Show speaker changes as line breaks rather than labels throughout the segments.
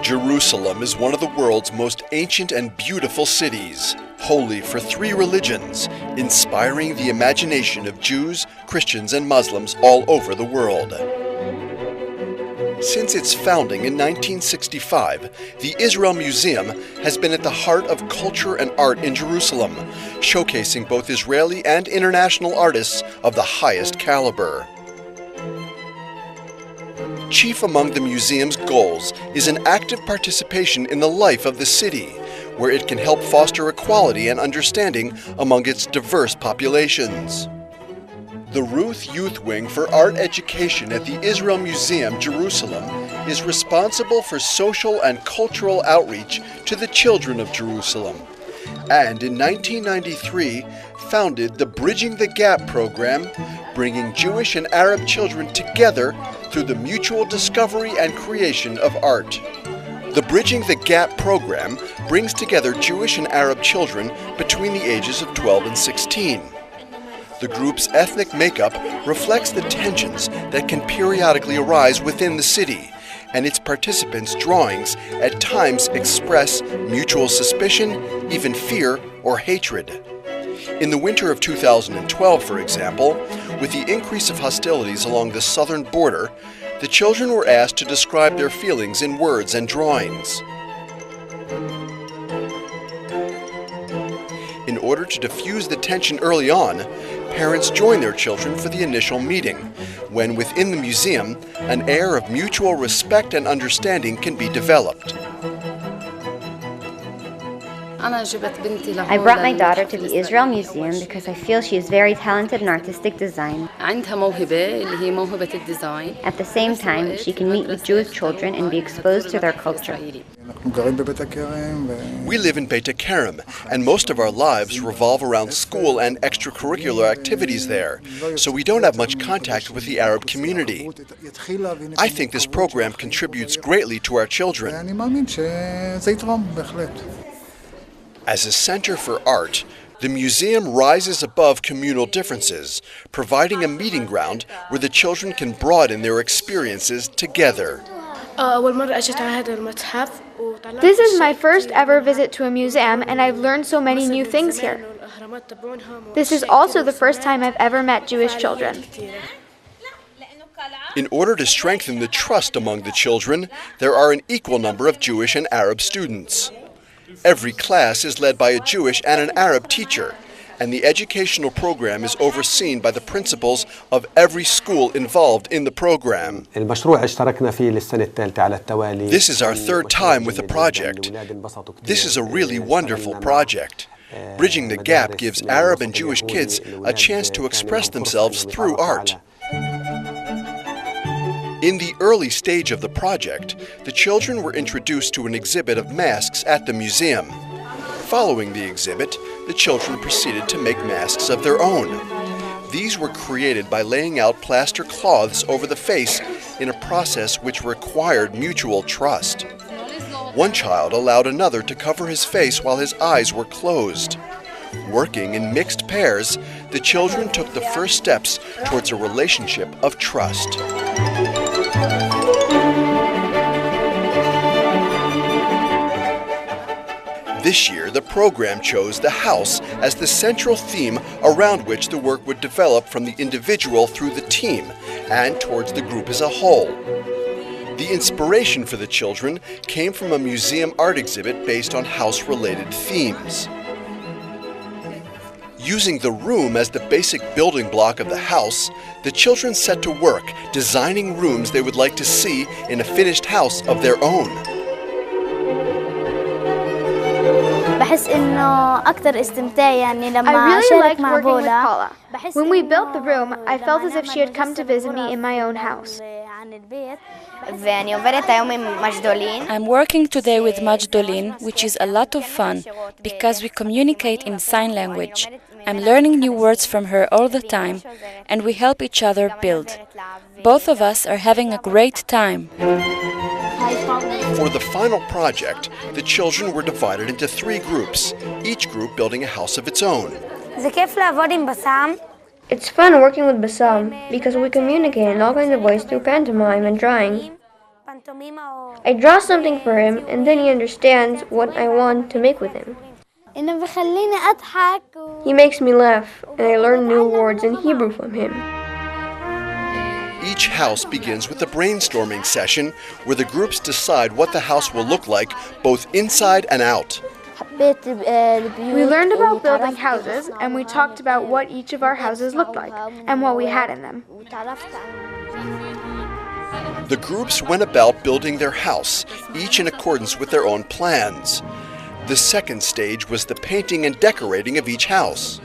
Jerusalem is one of the world's most ancient and beautiful cities, holy for three religions, inspiring the imagination of Jews, Christians, and Muslims all over the world. Since its founding in 1965, the Israel Museum has been at the heart of culture and art in Jerusalem, showcasing both Israeli and international artists of the highest caliber. Chief among the museum's goals is an active participation in the life of the city, where it can help foster equality and understanding among its diverse populations. The Ruth Youth Wing for Art Education at the Israel Museum, Jerusalem, is responsible for social and cultural outreach to the children of Jerusalem, and in 1993 founded the Bridging the Gap program, bringing Jewish and Arab children together through the mutual discovery and creation of art. The Bridging the Gap program brings together Jewish and Arab children between the ages of 12 and 16. The group's ethnic makeup reflects the tensions that can periodically arise within the city, and its participants' drawings at times express mutual suspicion, even fear or hatred. In the winter of 2012, for example, with the increase of hostilities along the southern border, the children were asked to describe their feelings in words and drawings. In order to diffuse the tension early on, parents join their children for the initial meeting, when within the museum, an air of mutual respect and understanding can be developed.
I brought my daughter to the Israel Museum because I feel she is very talented in artistic design. At the same time, she can meet with Jewish children and be exposed to their culture.
We live in Beit HaKerem, and most of our lives revolve around school and extracurricular activities there, so we don't have much contact with the Arab community. I think this program contributes greatly to our children. As a center for art, the museum rises above communal differences, providing a meeting ground where the children can broaden their experiences together.
This is my first ever visit to a museum, and I've learned so many new things here. This is also the first time I've ever met Jewish children.
In order to strengthen the trust among the children, there are an equal number of Jewish and Arab students. Every class is led by a Jewish and an Arab teacher, and the educational program is overseen by the principals of every school involved in the program. This is our third time with the project. This is a really wonderful project. Bridging the Gap gives Arab and Jewish kids a chance to express themselves through art. In the early stage of the project, the children were introduced to an exhibit of masks at the museum. Following the exhibit, the children proceeded to make masks of their own. These were created by laying out plaster cloths over the face in a process which required mutual trust. One child allowed another to cover his face while his eyes were closed. Working in mixed pairs, the children took the first steps towards a relationship of trust. This year, the program chose the house as the central theme around which the work would develop from the individual through the team and towards the group as a whole. The inspiration for the children came from a museum art exhibit based on house-related themes. Using the room as the basic building block of the house, the children set to work designing rooms they would like to see in a finished house of their own.
I really liked working with Paula. When we built the room, I felt as if she had come to visit me in my own house.
I'm working today with Majdolin, which is a lot of fun because we communicate in sign language. I'm learning new words from her all the time, and we help each other build. Both of us are having a great time.
For the final project, the children were divided into 3 groups, each group building a house of its own.
It's fun working with Bassam because we communicate in all kinds of ways through pantomime and drawing. I draw something for him and then he understands what I want to make with him. He makes me laugh and I learn new words in Hebrew from him.
Each house begins with a brainstorming session where the groups decide what the house will look like both inside and out.
We learned about building houses, and we talked about what each of our houses looked like and what we had in them.
The groups went about building their house, each in accordance with their own plans. The second stage was the painting and decorating of each house.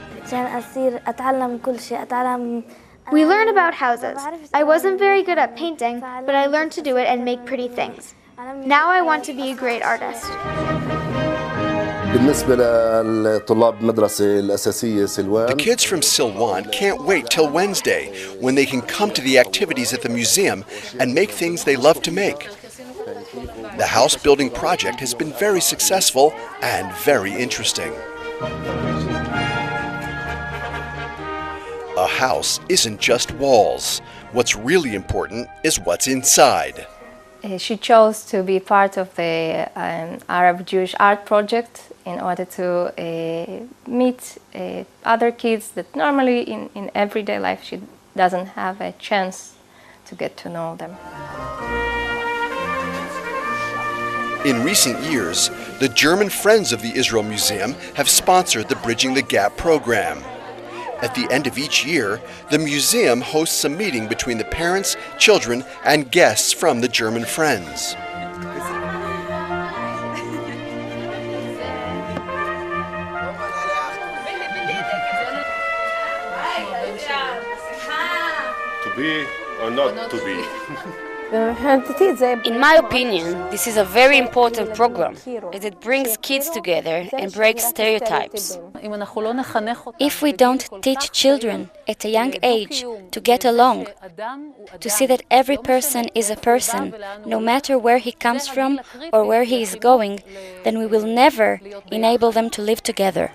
We learned about houses. I wasn't very good at painting, but I learned to do it and make pretty things. Now I want to be a great artist.
The kids from Silwan can't wait till Wednesday, when they can come to the activities at the museum and make things they love to make. The house building project has been very successful and very interesting. A house isn't just walls. What's really important is what's inside.
She chose to be part of the Arab-Jewish art project in order to meet other kids that normally in everyday life she doesn't have a chance to get to know them.
In recent years, the German Friends of the Israel Museum have sponsored the Bridging the Gap program. At the end of each year, the museum hosts a meeting between the parents, children, and guests from the German Friends.
To be or not to be?
In my opinion, this is a very important program, as it brings kids together and breaks stereotypes. If we don't teach children at a young age to get along, to see that every person is a person, no matter where he comes from or where he is going, then we will never enable them to live together.